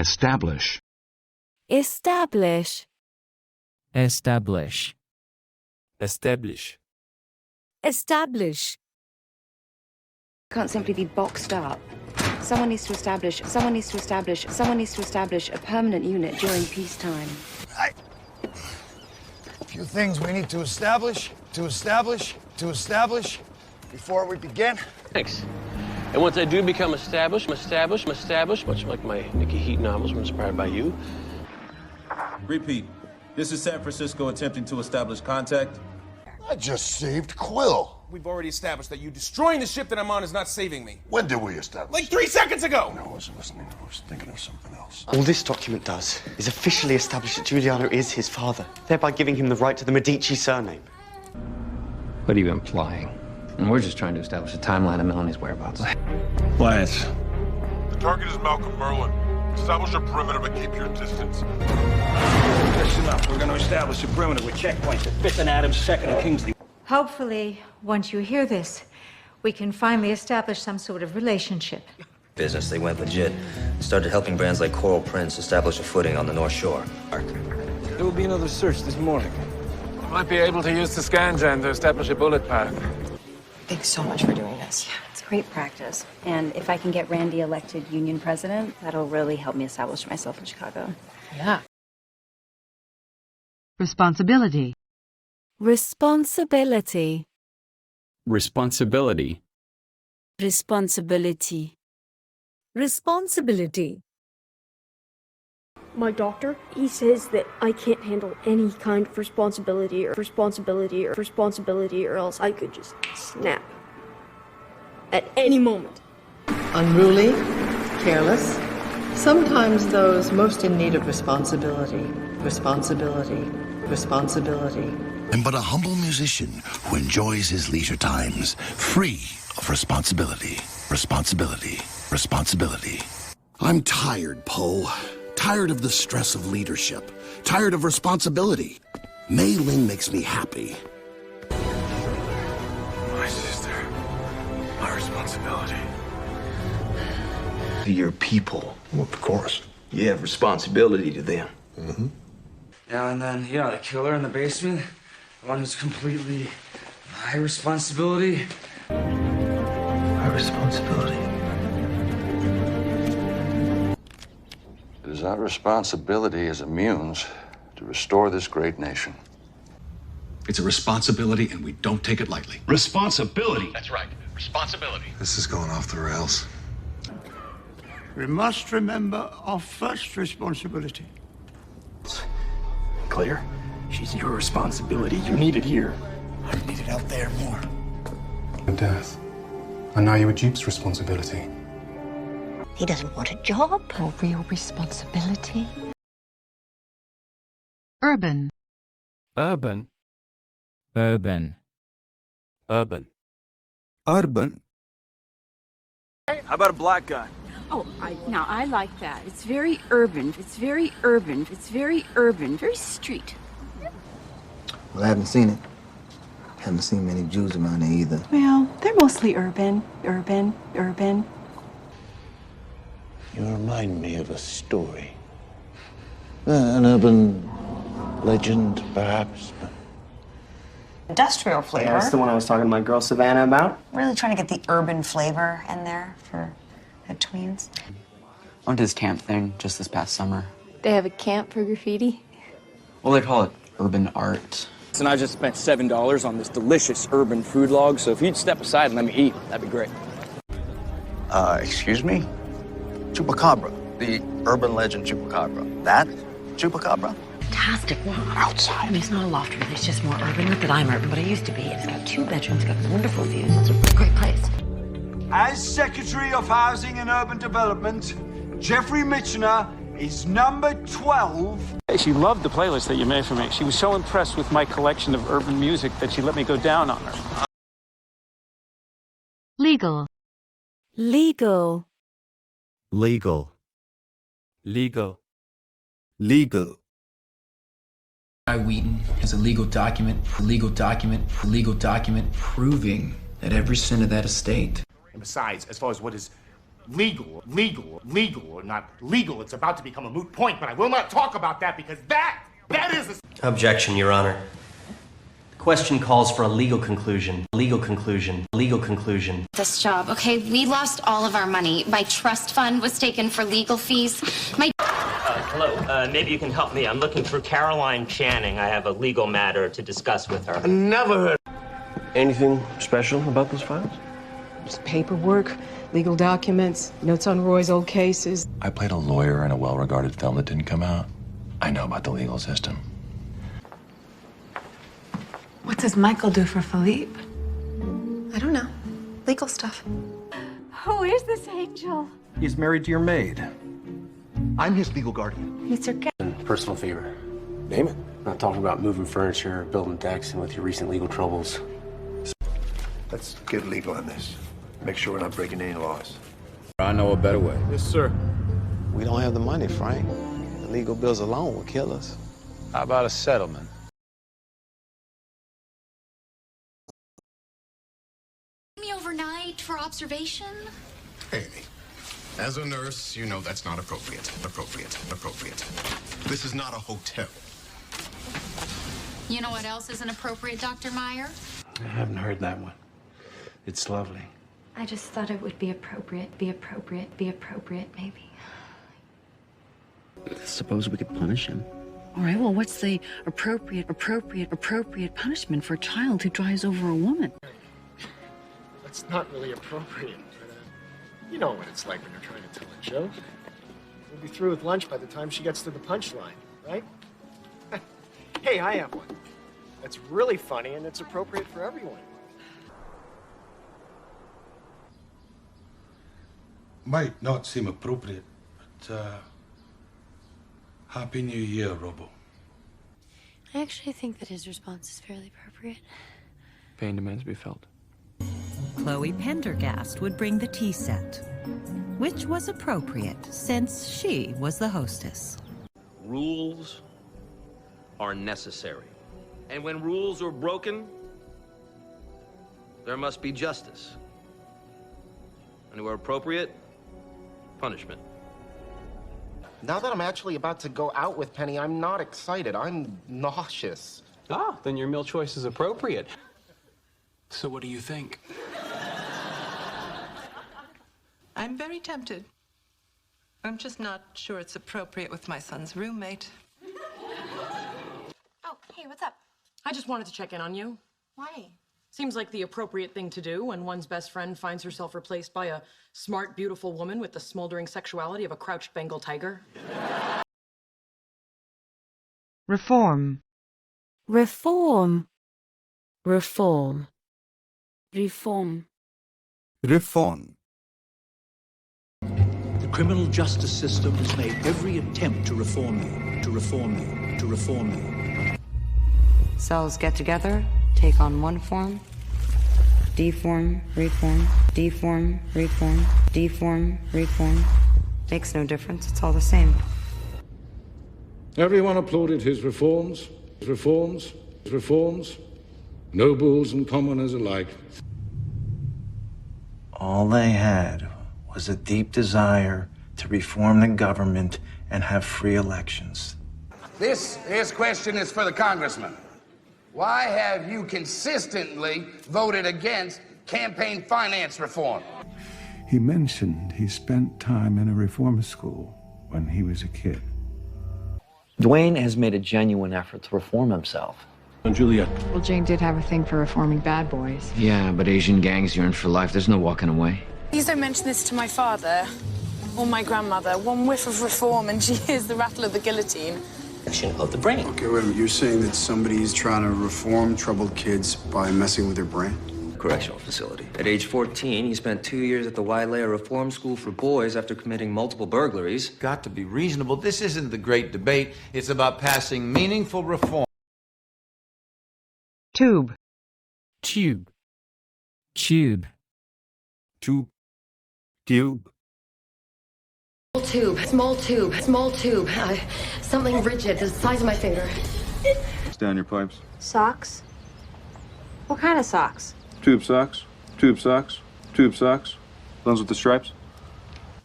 Establish. Establish. Establish. Establish. Establish. Can't simply be boxed up. Someone needs to establish a permanent unit during peacetime. A few things we need to establish before we begin. Thanks. And once I do become established, much like my Nikki Heat novels were inspired by you. Repeat. This is San Francisco attempting to establish contact. I just saved Quill. We've already established that you destroying the ship that I'm on is not saving me. When did we establish? Like 3 seconds ago! No, I wasn't listening. I was thinking of something else. All this document does is officially establish that Giuliano is his father, thereby giving him the right to the Medici surname. What are you implying? And we're just trying to establish a timeline of Melanie's whereabouts. Lance. The target is Malcolm Merlin. Establish a perimeter but keep your distance. Listen up. We're going to establish a perimeter with checkpoints at 5th and Adams, 2nd and Kingsley. Hopefully, once you hear this, we can finally establish some sort of relationship. Business, they went legit. Started helping brands like Coral Prince establish a footing on the North Shore. There will be another search this morning. Might be able to use the scan gen to establish a bullet path. Thanks so much for doing this. Yeah, it's great practice. And if I can get Randy elected union president, that'll really help me establish myself in Chicago. Yeah. Responsibility. Responsibility. Responsibility. Responsibility. Responsibility. My doctor, he says that I can't handle any kind of responsibility or else I could just snap at any moment. Unruly, careless. Sometimes those most in need of responsibility. And but a humble musician who enjoys his leisure times, free of responsibility. I'm tired, Poe. Tired of the stress of leadership. Tired of responsibility. Mei Ling makes me happy. My sister. My responsibility. To your people. Well, of course. You have responsibility to them. Mm-hmm. Yeah, and then, the killer in the basement, the one who's completely my responsibility. My responsibility. It is our responsibility as immunes to restore this great nation. It's a responsibility, and we don't take it lightly. Responsibility. That's right. Responsibility. This is going off the rails. We must remember our first responsibility. Claire, she's your responsibility. You need it here. I need it out there more. Death. And now you were Duke's responsibility. He doesn't want a job. A real responsibility. Urban. Urban. Urban. Urban. Urban. How about a black guy? Oh, now I like that. It's very urban. Very street. Well, I haven't seen it. Haven't seen many Jews around there either. Well, they're mostly urban. You remind me of a story. An urban legend, perhaps. Industrial flavor. Yeah, that's the one I was talking to my girl Savannah about. Really trying to get the urban flavor in there for the tweens. I went to this camp thing just this past summer. They have a camp for graffiti? Well, they call it urban art. And I just spent $7 on this delicious urban food log, so if you'd step aside and let me eat, that'd be great. Excuse me? Chupacabra, the urban legend Chupacabra. That Chupacabra? Fantastic. Wow. Outside. I mean, it's not a loft really. It's just more urban. Not that I'm urban, but I used to be. It's got 2 bedrooms. It's got wonderful views. It's a great place. As Secretary of Housing and Urban Development, Jeffrey Mitchener is number 12. She loved the playlist that you made for me. She was so impressed with my collection of urban music that she let me go down on her. Legal. Legal. Legal. Legal. Legal. Guy Wheaton is a legal document proving that every cent of that estate. And besides, as far as what his legal, or not legal. It's about to become a moot point, but I will not talk about that because that is a... Objection, Your Honor. The question calls for a legal conclusion. Legal conclusion. Legal conclusion. This job, okay? We lost all of our money. My trust fund was taken for legal fees. Hello, maybe you can help me. I'm looking for Caroline Channing. I have a legal matter to discuss with her. I never heard. Anything special about those files? Just paperwork, legal documents, notes on Roy's old cases. I played a lawyer in a well-regarded film that didn't come out. I know about the legal system. What does Michael do for Philippe? I don't know. Legal stuff. Who is this angel? He's married to your maid. I'm his legal guardian. Mr. Personal favor. Name it. Not talking about moving furniture, building decks, and with your recent legal troubles. Let's get legal on this. Make sure we're not breaking any laws. I know a better way. Yes, sir. We don't have the money, Frank. The legal bills alone will kill us. How about a settlement? Me overnight for observation? Amy, as a nurse, you know that's not appropriate. This is not a hotel. You know what else isn't appropriate, Dr. Meyer? I haven't heard that one. It's lovely. I just thought it would be appropriate, maybe. Suppose we could punish him. All right, well, what's the appropriate punishment for a child who drives over a woman? It's not really appropriate, but you know what it's like when you're trying to tell a joke. We'll be through with lunch by the time she gets to the punchline, right? Hey, I have one. That's really funny and it's appropriate for everyone. Might not seem appropriate, but Happy New Year, Robo. I actually think that his response is fairly appropriate. Pain demands be felt. Chloe Pendergast would bring the tea set, which was appropriate since she was the hostess. Rules are necessary. And when rules are broken, there must be justice. And where appropriate, punishment. Now that I'm actually about to go out with Penny, I'm not excited. I'm nauseous. Ah, then your meal choice is appropriate. So what do you think? I'm very tempted. I'm just not sure it's appropriate with my son's roommate. Oh, hey, what's up? I just wanted to check in on you. Why? Seems like the appropriate thing to do when one's best friend finds herself replaced by a smart, beautiful woman with the smoldering sexuality of a crouched Bengal tiger. Reform. Reform. Reform. Reform. Reform. The criminal justice system has made every attempt to reform you, to reform you, to reform you. Cells get together, take on one form, deform, reform, deform, reform, deform, reform. Makes no difference, it's all the same. Everyone applauded his reforms. Nobles and commoners alike. All they had was a deep desire to reform the government and have free elections. This question is for the congressman. Why have you consistently voted against campaign finance reform? He mentioned he spent time in a reform school when he was a kid. Dwayne has made a genuine effort to reform himself. And Juliet. Well, Jane did have a thing for reforming bad boys. Yeah, but Asian gangs yearn for life. There's no walking away. Please don't mention this to my father or my grandmother. One whiff of reform and she hears the rattle of the guillotine. Action of the brain. Okay, wait a minute. You're saying that somebody's trying to reform troubled kids by messing with their brain? Correctional facility. At age 14, he spent 2 years at the Wailea Reform School for Boys after committing multiple burglaries. Got to be reasonable. This isn't the great debate. It's about passing meaningful reform. Tube. Tube. Tube. Tube. Tube. Small tube. Something rigid, the size of my finger. Down your pipes. Socks? What kind of socks? Tube socks. Tube socks. Tube socks. Ones with the stripes.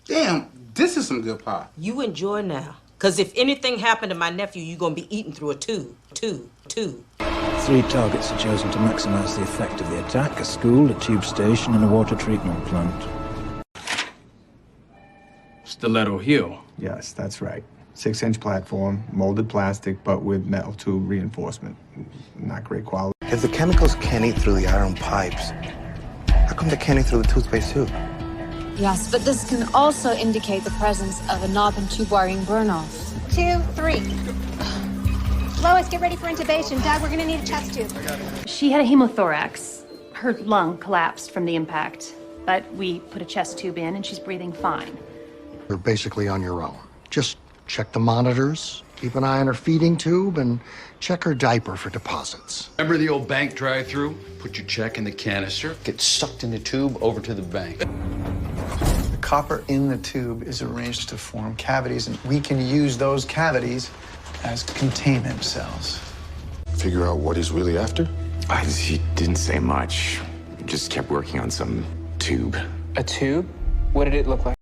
Damn, this is some good pie. You enjoy now. Because if anything happened to my nephew, you're going to be eating through a tube. 3 targets are chosen to maximize the effect of the attack: a school, a tube station, and a water treatment plant. Stiletto heel. Yes, that's right. 6-inch platform, molded plastic, but with metal tube reinforcement. Not great quality. If the chemicals can't eat through the iron pipes, how come they can't eat through the toothpaste tube? Yes, but this can also indicate the presence of a knob and tube wiring burn-off. 2, 3. Lois, get ready for intubation. Dad, we're gonna need a chest tube. She had a hemothorax. Her lung collapsed from the impact, but we put a chest tube in and she's breathing fine. You're basically on your own. Just check the monitors, keep an eye on her feeding tube, and check her diaper for deposits. Remember the old bank drive-through? Put your check in the canister, get sucked in the tube over to the bank. The copper in the tube is arranged to form cavities, and we can use those cavities as containment cells. Figure out what he's really after? He didn't say much. He just kept working on some tube. A tube? What did it look like?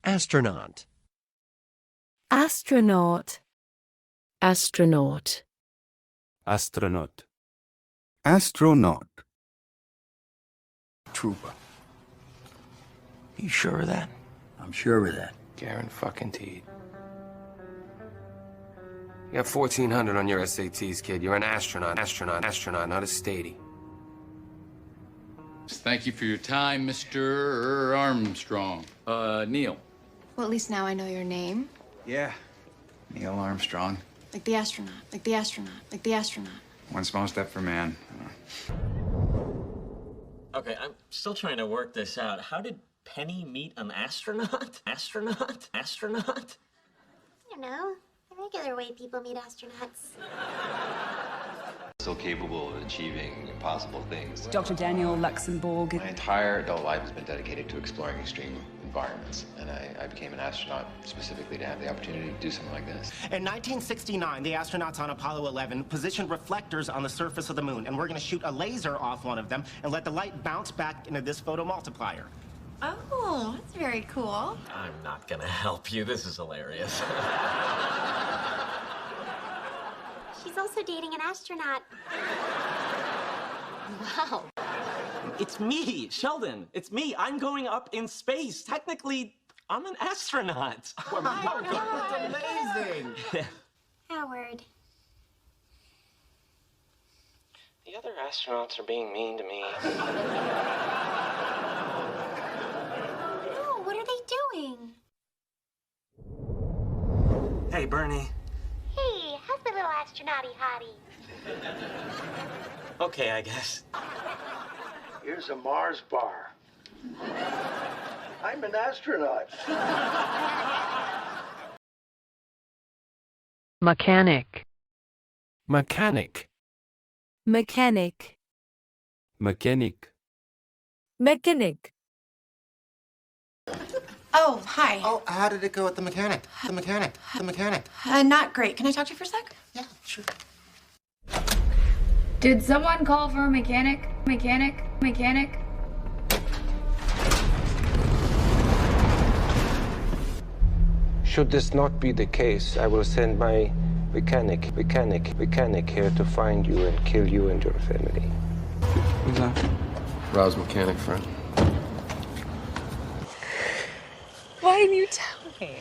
Astronaut. Astronaut. Astronaut. Astronaut. Astronaut. Trooper. You sure of that? I'm sure of that. Guaranteed. You got 1,400 on your SATs, kid. You're an astronaut, not a statey. Thank you for your time, Mr. Armstrong. Neil. Well, at least now I know your name. Yeah, Neil Armstrong. Like the astronaut, like the astronaut, like the astronaut. One small step for man. Okay, I'm still trying to work this out. How did Penny meet an astronaut? Astronaut? I don't know. The regular way people meet astronauts. Still capable of achieving impossible things. Dr. Daniel Luxembourg. My entire adult life has been dedicated to exploring extreme environments, and I became an astronaut specifically to have the opportunity to do something like this. In 1969, the astronauts on Apollo 11 positioned reflectors on the surface of the moon, and we're going to shoot a laser off one of them and let the light bounce back into this photomultiplier. Oh, that's very cool. I'm not gonna help you. This is hilarious. She's also dating an astronaut. Wow. It's me, Sheldon. It's me. I'm going up in space. Technically, I'm an astronaut. Wow, that's amazing. Howard. The other astronauts are being mean to me. Oh, what are they doing? Hey, Bernie. Hey, how's my little astronauty hottie? Okay, I guess. Here's a Mars bar. I'm an astronaut. Mechanic. Mechanic. Mechanic. Mechanic. Mechanic. Oh, hi. Oh, how did it go at the mechanic? The mechanic. Not great. Can I talk to you for a sec? Yeah, sure. Did someone call for a mechanic? Should this not be the case, I will send my mechanic here to find you and kill you and your family. Who's that? Rob's mechanic friend. Why didn't you tell me?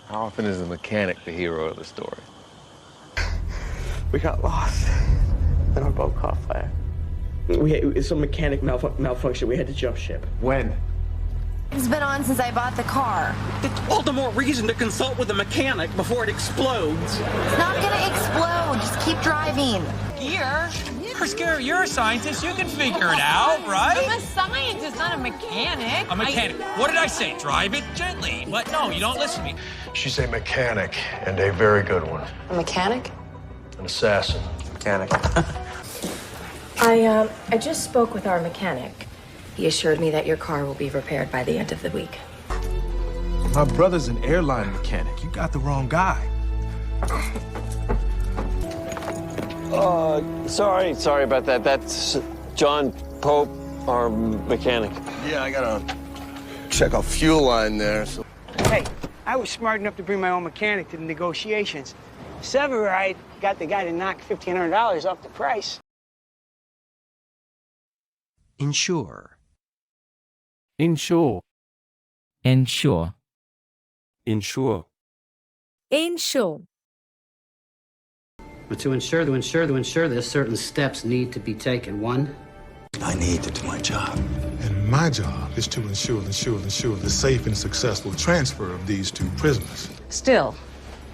How often is the mechanic the hero of the story? We got lost in our boat caught fire. Some mechanic malfunction. We had to jump ship. When? It's been on since I bought the car. It's all the more reason to consult with a mechanic before it explodes. It's not gonna explode. Just keep driving. You're a scientist. You can figure it out, right? I'm a scientist, not a mechanic. A mechanic. What did I say? Drive it gently. What? No, you don't listen to me. She's a mechanic, and a very good one. A mechanic? An assassin. Mechanic. I just spoke with our mechanic. He assured me that your car will be repaired by the end of the week. My brother's an airline mechanic. You got the wrong guy. Sorry about that. That's John Pope, our mechanic. Yeah, I gotta check a fuel line there. So. Hey, I was smart enough to bring my own mechanic to the negotiations. Severide got the guy to knock $1,500 off the price. Insure. Insure. Ensure. Insure. Ensure. But to ensure this, certain steps need to be taken. One, I need to do my job. And my job is to ensure the safe and successful transfer of these two prisoners. Still,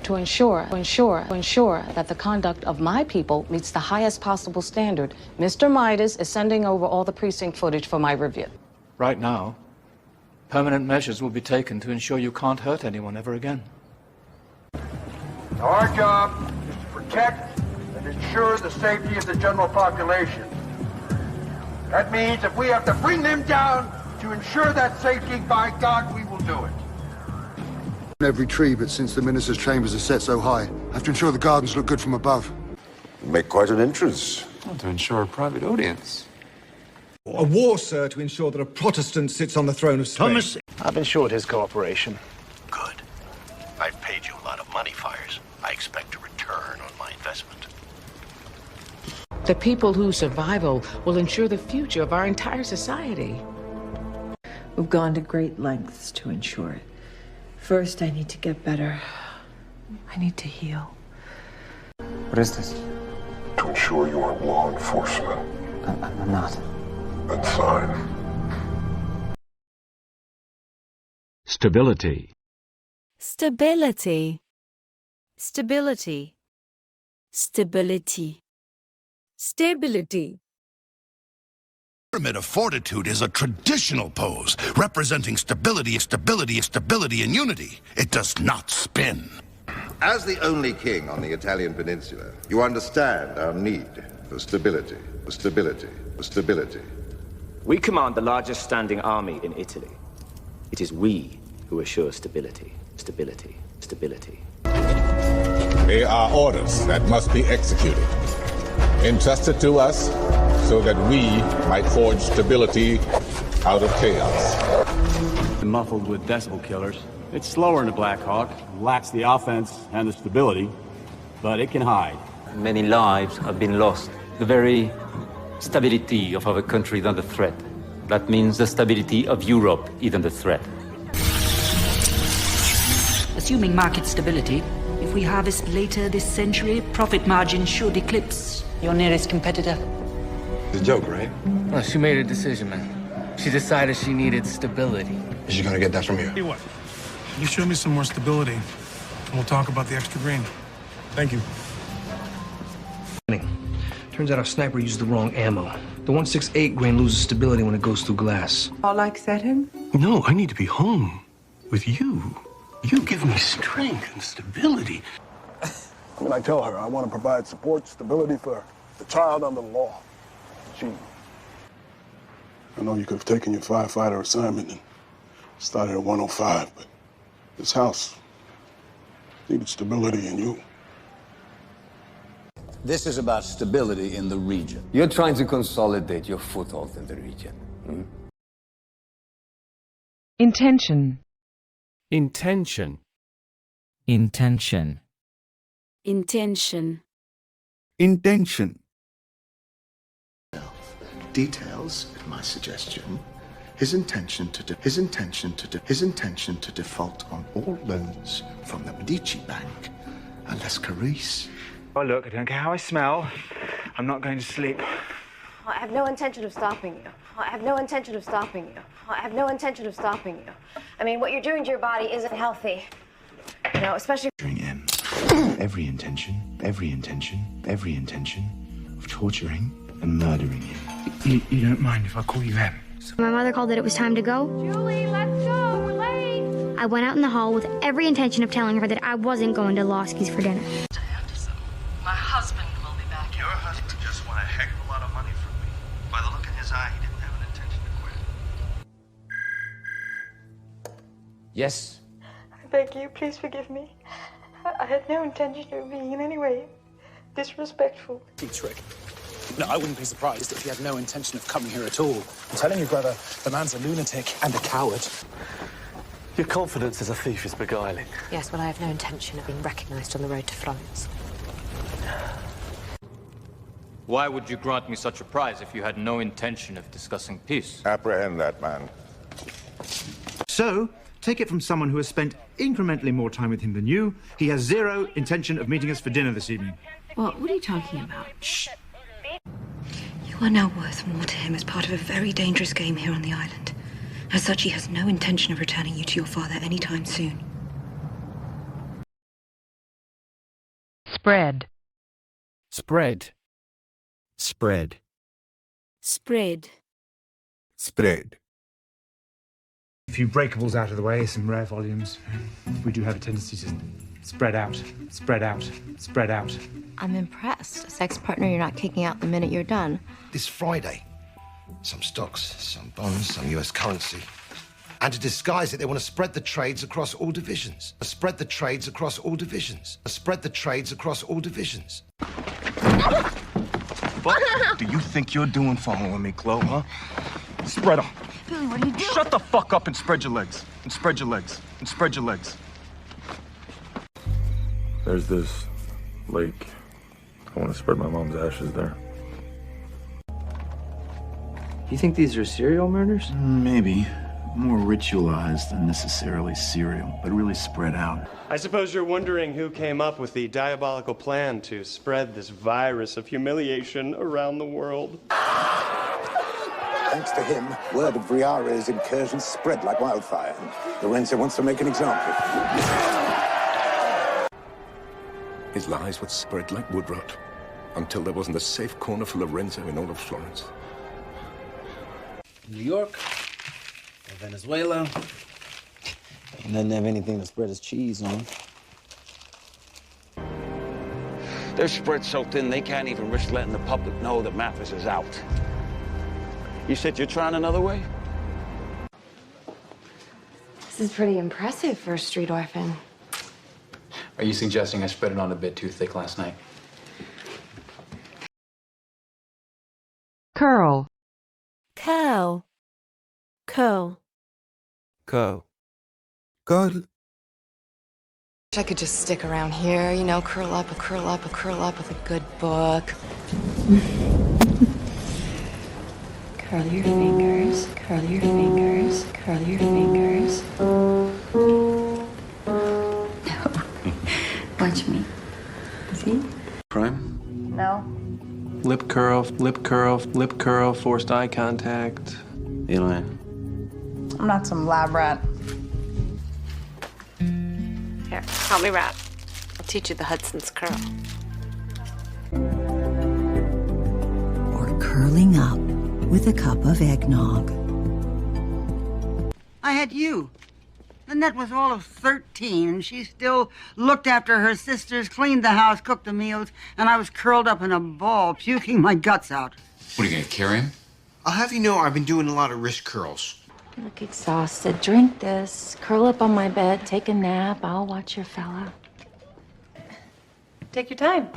to ensure that the conduct of my people meets the highest possible standard, Mr. Midas is sending over all the precinct footage for my review. Right now, permanent measures will be taken to ensure you can't hurt anyone ever again. Now our job is to protect and ensure the safety of the general population. That means if we have to bring them down to ensure that safety, by God, we will do it. Every tree, but since the minister's chambers are set so high, I have to ensure the gardens look good from above. Make quite an entrance. To ensure a private audience. A war, sir, to ensure that a Protestant sits on the throne of Spain. Thomas, I've ensured his cooperation. Good. I've paid you a lot of money, Fires. I expect a return on my investment. The people whose survival will ensure the future of our entire society. We've gone to great lengths to ensure it. First, I need to get better. I need to heal. What is this? To ensure you are law enforcement. I'm not. Then sign. Stability. Stability. Stability. Stability. Stability. Pyramid of Fortitude is a traditional pose representing stability, and unity. It does not spin. As the only king on the Italian peninsula, you understand our need for stability, We command the largest standing army in Italy. It is we who assure stability. They are orders that must be executed, entrusted to us so that we might forge stability out of chaos. Muffled with decibel killers. It's slower than a Black Hawk, lacks the offense and the stability, but it can hide. many lives have been lost. The very stability of our country is under threat. That means the stability of Europe is under threat. Assuming market stability, if we harvest later this century, profit margin should eclipse your nearest competitor. It's a joke, right? Well, she made a decision, man. She decided she needed stability. Is she gonna get that from you? Tell you what, you show me some more stability, and we'll talk about the extra green. Thank you. Turns out our sniper used the wrong ammo. The 168 grain loses stability when it goes through glass. All like setting? No, I need to be home with you. You give me strength and stability. When I tell her I want to provide support, stability for the child under the law, I know you could have taken your firefighter assignment and started at 105, but this house needed stability in you. This is about stability in the region. You're trying to consolidate your foothold in the region. Intention. Intention. Intention. Intention. Intention. Details, at my suggestion, his intention to default on all loans from the Medici Bank, unless Carice. Oh, look, I don't care how I smell. I'm not going to sleep. I have no intention of stopping you. I have no intention of stopping you. I have no intention of stopping you. I mean, what you're doing to your body isn't healthy. You know, especially... Every intention of torturing and murdering him. You don't mind if I call you Em? My mother called that it was time to go. Julie, let's go. We're late. I went out in the hall with every intention of telling her that I wasn't going to Losky's for dinner. My husband will be back. Your husband just won a heck of a lot of money from me. By the look in his eye, he didn't have an intention to quit. Yes? I beg you, please forgive me. I had no intention of being in any way disrespectful. Trick. No, I wouldn't be surprised if he had no intention of coming here at all. I'm telling you, brother, the man's a lunatic and a coward. Your confidence as a thief is beguiling. Yes, well, I have no intention of being recognized on the road to Florence. Why would you grant me such a prize if you had no intention of discussing peace? Apprehend that man. So, take it from someone who has spent incrementally more time with him than you. He has zero intention of meeting us for dinner this evening. What are you talking about? Shh. You are now worth more to him as part of a very dangerous game here on the island. As such, he has no intention of returning you to your father anytime soon. Spread. Spread. Spread. Spread. Spread. A few breakables out of the way, some rare volumes. We do have a tendency to spread out, spread out, spread out. I'm impressed. A sex partner you're not kicking out the minute you're done. This Friday, some stocks, some bonds, some US currency. And to disguise it, they want to spread the trades across all divisions. Spread the trades across all divisions. Spread the trades across all divisions. What do you think you're doing following me, Chloe, huh? Spread them. Billy, what are you doing? Shut the fuck up and spread your legs. And spread your legs. And spread your legs. There's this lake. I want to spread my mom's ashes there. You think these are serial murders? Maybe. More ritualized than necessarily serial, but really spread out. I suppose you're wondering who came up with the diabolical plan to spread this virus of humiliation around the world. Thanks to him, word of Briare's incursion spread like wildfire. Lorenzo wants to make an example. His lies would spread like wood rot until there wasn't a safe corner for Lorenzo in all of Florence. New York, or Venezuela, and doesn't have anything to spread his cheese on. They're spread so thin they can't even risk letting the public know that Mathis is out. You said you're trying another way? This is pretty impressive for a street orphan. Are you suggesting I spread it on a bit too thick last night? Curl. Curl. Curl. Co. Curl. I could just stick around here, you know, curl up with a good book. Curl your fingers, curl your fingers, curl your fingers. Watch me. See? Crime? No. Lip curl, lip curl, lip curl, forced eye contact. Eli. I'm not some lab rat. Here, help me wrap. I'll teach you the Hudson's curl. Or curling up with a cup of eggnog. I had you. Lynette was all of 13, and she still looked after her sisters, cleaned the house, cooked the meals, and I was curled up in a ball, puking my guts out. What, are you gonna carry him? I'll have you know I've been doing a lot of wrist curls. You look exhausted. Drink this. Curl up on my bed. Take a nap. I'll watch your fella. Take your time.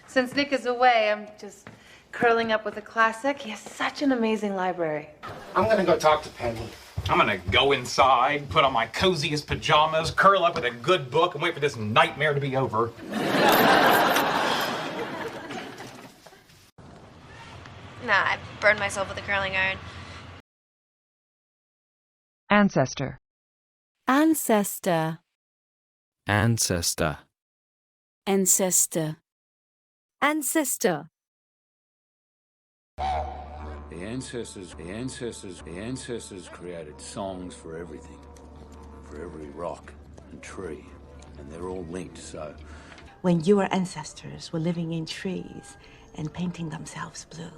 Since Nick is away, I'm just curling up with a classic. He has such an amazing library. I'm gonna go talk to Penny. I'm gonna go inside, put on my coziest pajamas, curl up with a good book, and wait for this nightmare to be over. Nah, I burned myself with a curling iron. Ancestor. Ancestor. Ancestor. Ancestor. Ancestor. The ancestors created songs for everything, for every rock and tree, and they're all linked, so. When your ancestors were living in trees and painting themselves blue.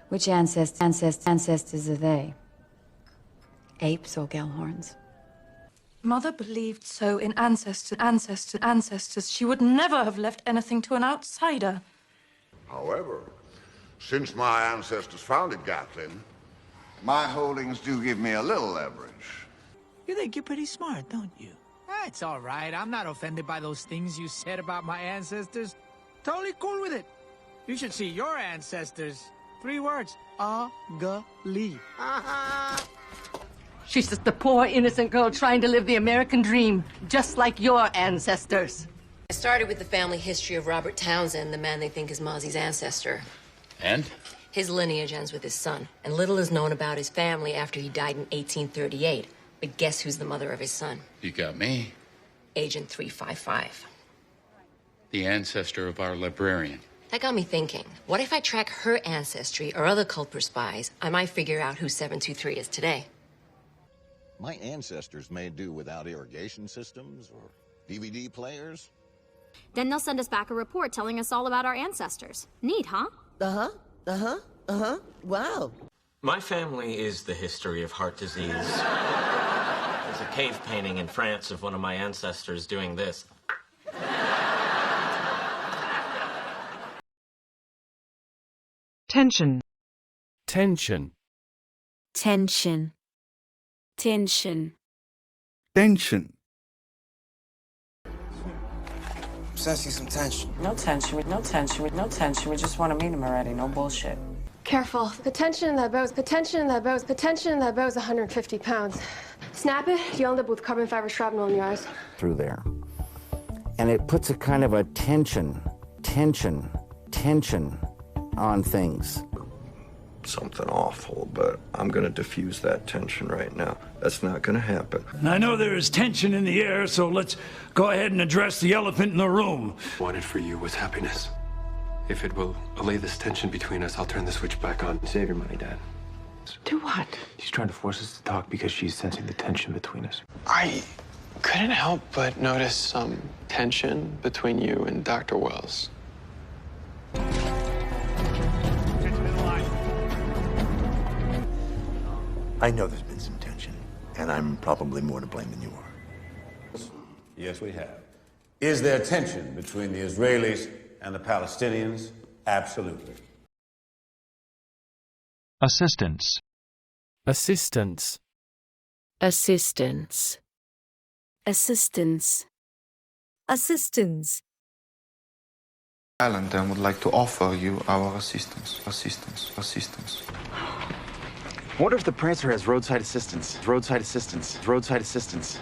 Which ancestors are they? Apes or Gellhorns? Mother believed so in ancestors. She would never have left anything to an outsider. However, since my ancestors founded Gatlin, my holdings do give me a little leverage. You think you're pretty smart, don't you? It's all right. I'm not offended by those things you said about my ancestors. Totally cool with it. You should see your ancestors. 3 words. Ugly. She's just a poor, innocent girl trying to live the American dream, just like your ancestors. I started with the family history of Robert Townsend, the man they think is Mozzie's ancestor. And? His lineage ends with his son, and little is known about his family after he died in 1838. But guess who's the mother of his son? You got me. Agent 355. The ancestor of our librarian. That got me thinking, what if I track her ancestry or other culper spies? I might figure out who 723 is today. My ancestors may do without irrigation systems or DVD players. Then they'll send us back a report telling us all about our ancestors. Neat, huh? Wow. My family is the history of heart disease. There's a cave painting in France of one of my ancestors doing this. Tension. Tension. Tension. Tension. Tension. Sensing some tension. No tension, no tension, no tension. We just want to meet him already. No bullshit. Careful. The tension in that bow is 150 pounds. Snap it, you'll end up with carbon fiber shrapnel in your eyes. Through there. And it puts a kind of a tension on things. Something awful, but I'm gonna diffuse that tension right now. That's not gonna happen. I know there is tension in the air, so let's go ahead and address the elephant in the room. Wanted for you was happiness. If it will allay this tension between us, I'll turn the switch back on. Save your money, Dad. Do what? She's trying to force us to talk because she's sensing the tension between us. I couldn't help but notice some tension between you and Dr. Wells. I know there's been some tension, and I'm probably more to blame than you are. Yes, we have. Is there tension between the Israelis and the Palestinians? Absolutely. Assistance. Assistance. Assistance. Assistance. Assistance. Ireland and would like to offer you our assistance. What if the Prancer has roadside assistance? Roadside assistance. Roadside assistance.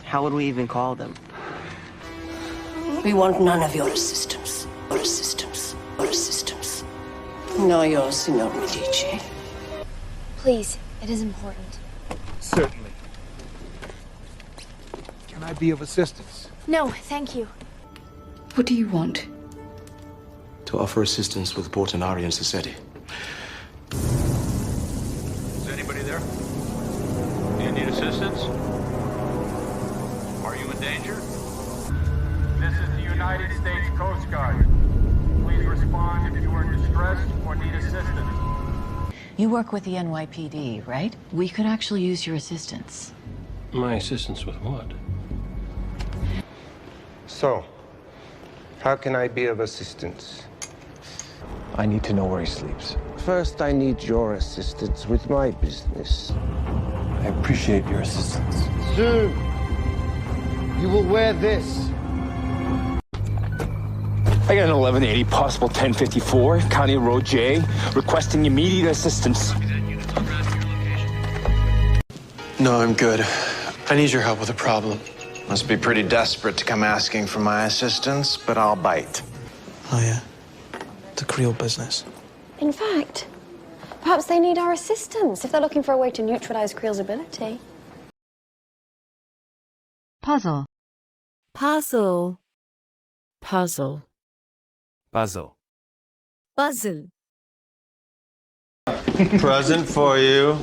How would we even call them? We want none of your assistance. Or assistance. Or assistance. No, your Signor Medici. Please, it is important. Certainly. Can I be of assistance? No, thank you. What do you want? To offer assistance with Portinari and Sassetti. Is anybody there? Do you need assistance? Are you in danger? This is the United States Coast Guard. Please respond if you are in distress or need assistance. You work with the NYPD, right? We could actually use your assistance. My assistance with what? So, how can I be of assistance? I need to know where he sleeps. First, I need your assistance with my business. I appreciate your assistance. Soon, you will wear this. I got an 1180 possible 1054, County Road J, requesting immediate assistance. No, I'm good. I need your help with a problem. Must be pretty desperate to come asking for my assistance, but I'll bite. Oh, yeah. The Creole business. In fact, perhaps they need our assistance if they're looking for a way to neutralize Creel's ability. Puzzle. Puzzle. Puzzle. Puzzle. Puzzle. Present for you.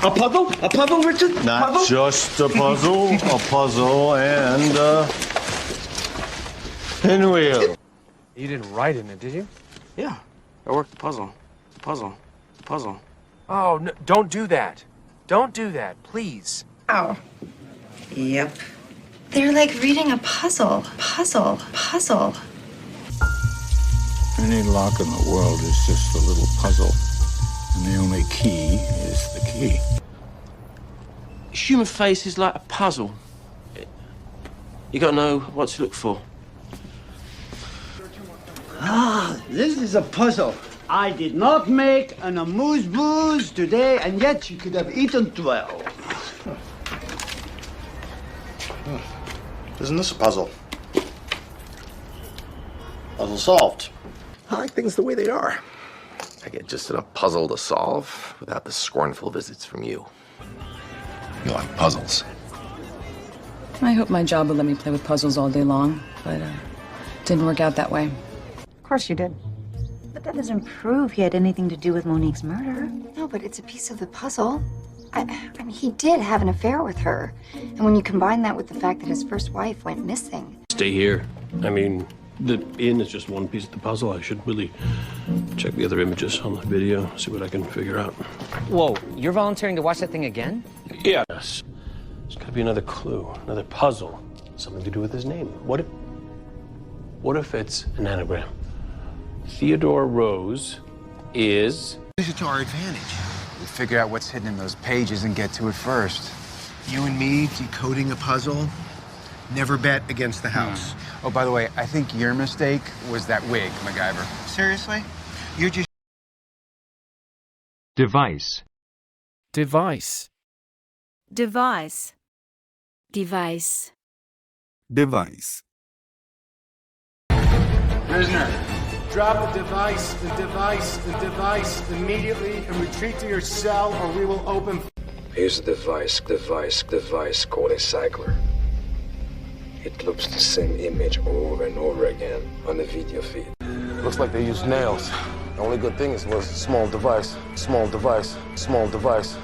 A puzzle? A puzzle, Richard? Not puzzle? just a puzzle and a pinwheel. You didn't write in it, did you? Yeah, I worked the puzzle. Puzzle. Oh, no, don't do that. Don't do that, please. Oh. Yep. They're like reading a puzzle. Puzzle. Any lock in the world is just a little puzzle, and the only key is the key. Human face is like a puzzle. You gotta know what to look for. Ah, this is a puzzle. I did not make an amuse-bouche today, and yet you could have eaten 12. Isn't this a puzzle? Puzzle solved. I like things the way they are. I get just enough puzzle to solve without the scornful visits from you. You like puzzles. I hope my job would let me play with puzzles all day long, but it didn't work out that way. Of course you did. But that doesn't prove he had anything to do with Monique's murder. No, but it's a piece of the puzzle. I mean, he did have an affair with her. And when you combine that with the fact that his first wife went missing. Stay here. I mean, the inn is just one piece of the puzzle. I should really check the other images on the video, see what I can figure out. Whoa, you're volunteering to watch that thing again? Yes. There's got to be another clue, another puzzle, something to do with his name. What if it's an anagram? Theodore Rose is... Use it to our advantage. We figure out what's hidden in those pages and get to it first. You and me decoding a puzzle. Never bet against the house. Oh, by the way, I think your mistake was that wig, MacGyver. Seriously? You're just... Device. Device. Device. Device. Device. Prisoner, drop the device immediately and retreat to your cell or we will open... Here's the device called a cycler. It loops the same image over and over again on the video feed. Looks like they used nails. The only good thing is it was small device, small device, small device.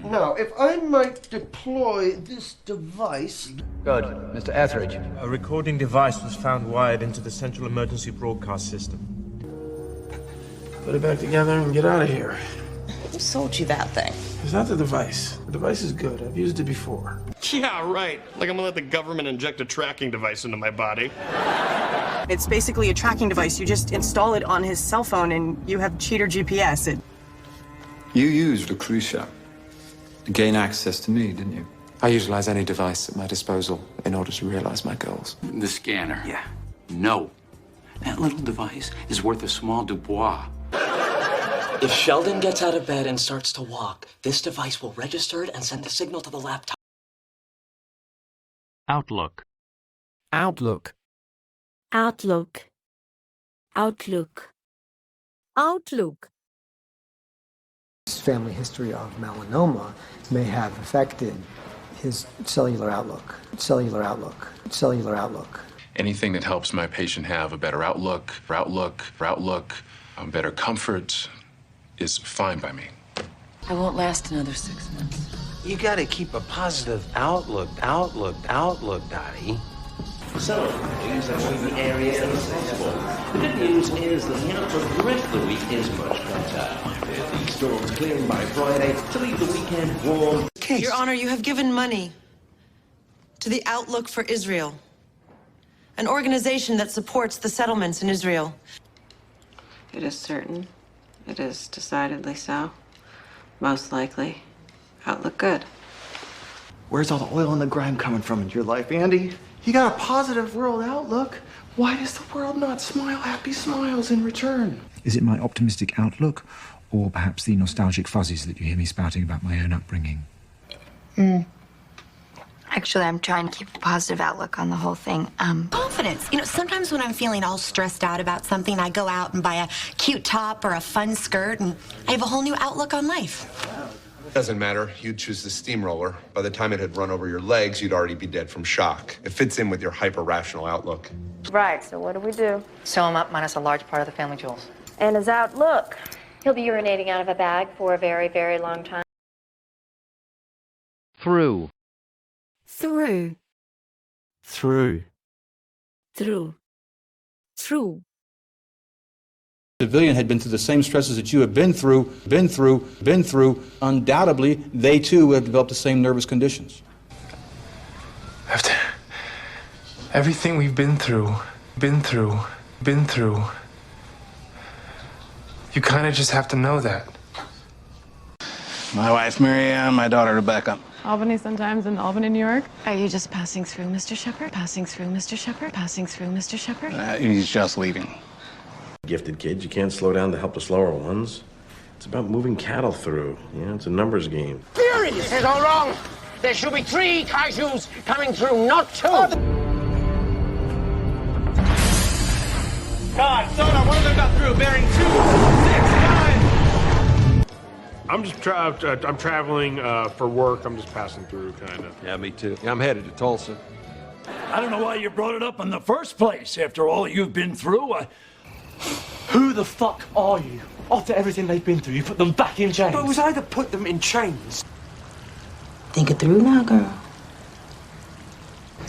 Now, if I might deploy this device... Good. Mr. Etheridge. A recording device was found wired into the central emergency broadcast system. Put it back together and get out of here. Who sold you that thing? It's not the device. The device is good. I've used it before. Yeah, right. Like I'm gonna let the government inject a tracking device into my body. It's basically a tracking device. You just install it on his cell phone and you have cheater GPS. You used a Crucia to gain access to me, didn't you? I utilize any device at my disposal in order to realize my goals. The scanner. Yeah. No. That little device is worth a small Dubois. If Sheldon gets out of bed and starts to walk, this device will register it and send a signal to the laptop. Outlook. Outlook. Outlook. Outlook. Outlook. His family history of melanoma may have affected his cellular outlook. Cellular outlook. Cellular outlook. Anything that helps my patient have a better outlook, better comfort is fine by me. I won't last another 6 months. You gotta keep a positive outlook, Dottie. So, things that leave the area inaccessible. The good news is that the outlook for the rest of the week is much better. The storm's clearing by Friday to leave the weekend warm. Your Honor, you have given money to the Outlook for Israel, an organization that supports the settlements in Israel. It is certain. It is decidedly so. Most likely. Outlook good. Where's all the oil and the grime coming from in your life, Andy? You got a positive world outlook. Why does the world not smile happy smiles in return? Is it my optimistic outlook, or perhaps the nostalgic fuzzies that you hear me spouting about my own upbringing? Actually, I'm trying to keep a positive outlook on the whole thing. Confidence. You know, sometimes when I'm feeling all stressed out about something, I go out and buy a cute top or a fun skirt, and I have a whole new outlook on life. Doesn't matter. You'd choose the steamroller. By the time it had run over your legs, you'd already be dead from shock. It fits in with your hyper-rational outlook. Right, so what do? Sew him up minus a large part of the family jewels. And his outlook. He'll be urinating out of a bag for a very, very long time. Through. Through. Through. Through. Through. Civilian had been through the same stresses that you have been through, undoubtedly, they too have developed the same nervous conditions. After everything we've been through, you kind of just have to know that. My wife, Mary Ann, my daughter, Rebecca. Albany Sun-Times in Albany, New York. Are you just passing through, Mr. Shepard? Passing through, Mr. Shepard? Passing through, Mr. Shepard? He's just leaving. Gifted kids, you can't slow down to help the slower ones. It's about moving cattle through. It's a numbers game. This is all wrong. There should be 3 kaijus coming through, not 2. God, Soda, one of them got through, bearing 2, 6, 9. I'm traveling for work. I'm just passing through, kind of. Yeah, me too. I'm headed to Tulsa. I don't know why you brought it up in the first place. After all you've been through, Who the fuck are you? After everything they've been through, you put them back in chains. But it was I that put them in chains. Think it through now, girl.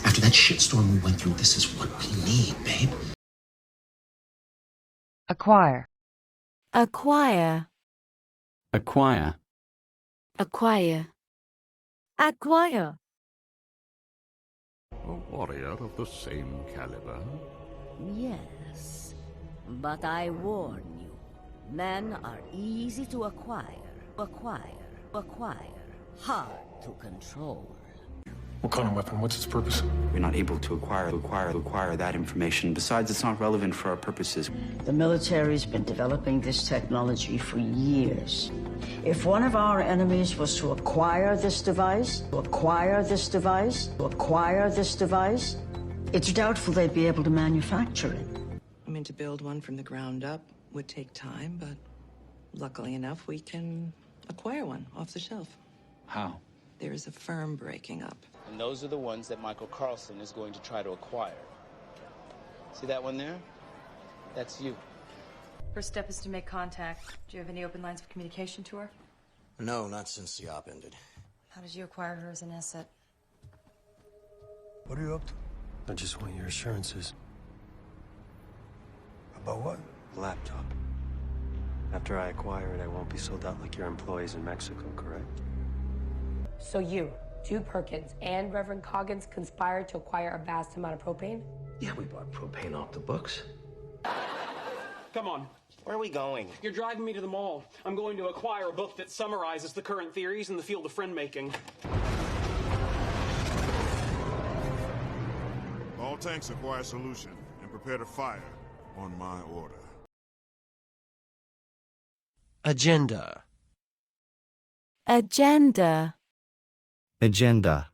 After that shitstorm we went through, this is what we need, babe. Acquire. Acquire. Acquire. Acquire. Acquire. A warrior of the same caliber. Yes, but I warn you, men are easy to acquire, hard to control. What kind of weapon? What's its purpose? We're not able to acquire that information. Besides, it's not relevant for our purposes. The military's been developing this technology for years. If one of our enemies was to acquire this device, it's doubtful they'd be able to manufacture it. I mean, to build one from the ground up would take time, but luckily enough, we can acquire one off the shelf. How? There is a firm breaking up. And those are the ones that Michael Carlson is going to try to acquire. See that one there? That's you. First step is to make contact. Do you have any open lines of communication to her? No, not since the op ended. How did you acquire her as an asset? What are you up to? I just want your assurances. About what? Laptop. After I acquire it, I won't be sold out like your employees in Mexico, correct? So you, Jude Perkins, and Reverend Coggins conspired to acquire a vast amount of propane? Yeah, we bought propane off the books. Come on. Where are we going? You're driving me to the mall. I'm going to acquire a book that summarizes the current theories in the field of friend-making. All tanks acquire solution and prepare to fire on my order. Agenda. Agenda. Agenda.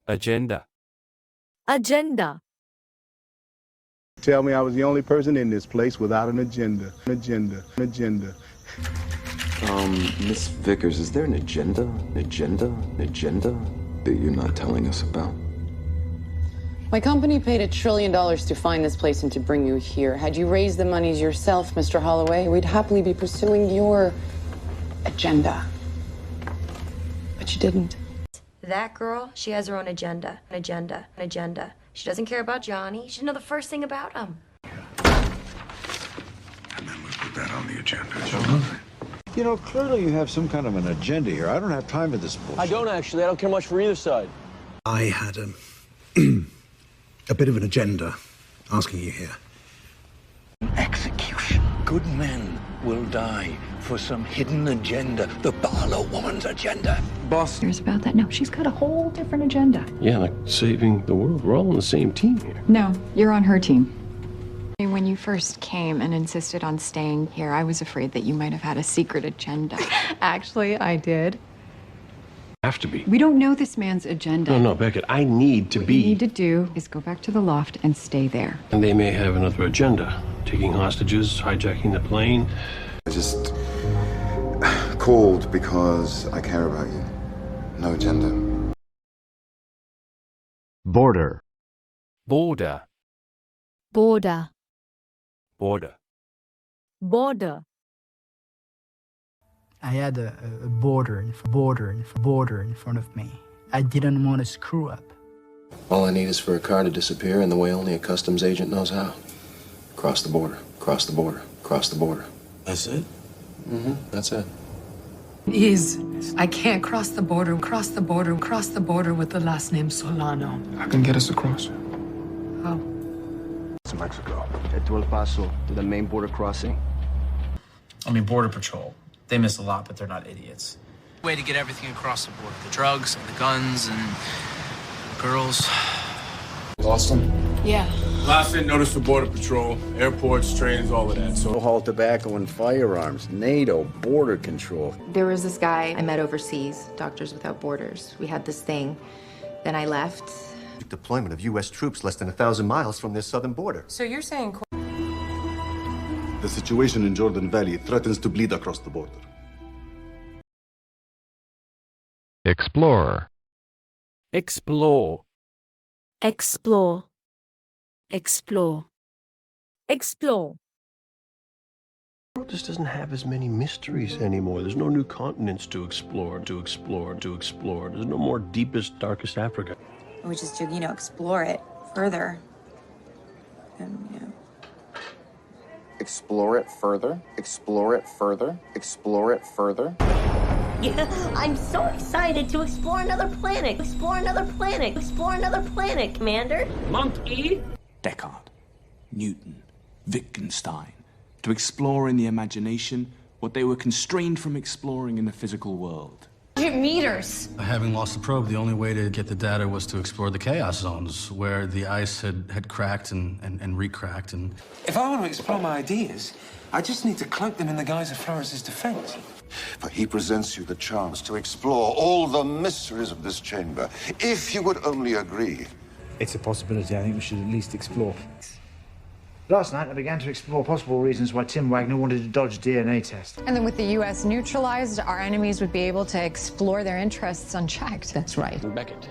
Agenda. Agenda. Tell me I was the only person in this place without an agenda. Miss Vickers, is there an agenda that you're not telling us about? My company paid $1 trillion to find this place and to bring you here. Had you raised the monies yourself, Mr. Holloway, we'd happily be pursuing your agenda. But you didn't. That girl, she has her own agenda. She doesn't care about Johnny. She doesn't know the first thing about him. And then we put that on the agenda. You know, clearly you have some kind of an agenda here. I don't have time for this bullshit. I don't actually. I don't care much for either side. I had a bit of an agenda asking you here. Execution. Good men will die for some hidden agenda. The Barlow woman's agenda. Boss. Here's about that. No, she's got a whole different agenda. Yeah, like saving the world. We're all on the same team here. No, you're on her team. When you first came and insisted on staying here, I was afraid that you might have had a secret agenda. Actually, I did. Have to be. We don't know this man's agenda. No, Beckett, I need to What be. you need to do is go back to the loft and stay there. And they may have another agenda. Taking hostages, hijacking the plane. I just called because I care about you. No agenda. Border. Border. Border. Border. Border. I had a border in front of me. I didn't want to screw up. All I need is for a car to disappear in the way only a customs agent knows how. Cross the border, cross the border, cross the border. That's it? Mm-hmm, that's it. I can't cross the border with the last name Solano. I can get us across. How? To Mexico. Head to El Paso, to the main border crossing. Border Patrol. They miss a lot, but they're not idiots. Way to get everything across the border. The drugs, and the guns, and girls. Lost them? Yeah. Last thing, notice for Border Patrol, airports, trains, all of that. So haul tobacco and firearms, NATO, border control. There was this guy I met overseas, Doctors Without Borders. We had this thing. Then I left. Deployment of U.S. troops less than 1,000 miles from their southern border. So you're saying... The situation in Jordan Valley threatens to bleed across the border. Explore. Explore. Explore. Explore. Explore. The world just doesn't have as many mysteries anymore. There's no new continents to explore, to explore, to explore. There's no more deepest, darkest Africa. We just, you know, explore it further. And, you know. Explore it further, explore it further, explore it further. Yeah, I'm so excited to explore another planet, explore another planet, explore another planet, Commander. Mount E? Descartes, Newton, Wittgenstein. To explore in the imagination what they were constrained from exploring in the physical world. Meters. Having lost the probe, the only way to get the data was to explore the chaos zones, where the ice had cracked and re-cracked. And if I want to explore my ideas, I just need to cloak them in the guise of Flores's defense. But he presents you the chance to explore all the mysteries of this chamber, if you would only agree. It's a possibility I think we should at least explore. Last night, I began to explore possible reasons why Tim Wagner wanted to dodge a DNA test. And then with the U.S. neutralized, our enemies would be able to explore their interests unchecked. That's right. Beckett.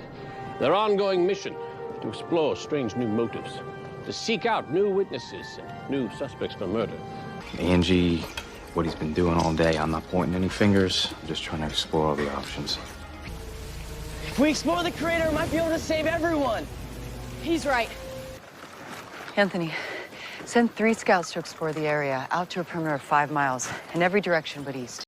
Their ongoing mission to explore strange new motives, to seek out new witnesses and new suspects for murder. Angie, what he's been doing all day, I'm not pointing any fingers. I'm just trying to explore all the options. If we explore the crater, we might be able to save everyone. He's right. Anthony, send 3 scouts to explore the area, out to a perimeter of 5 miles, in every direction but east.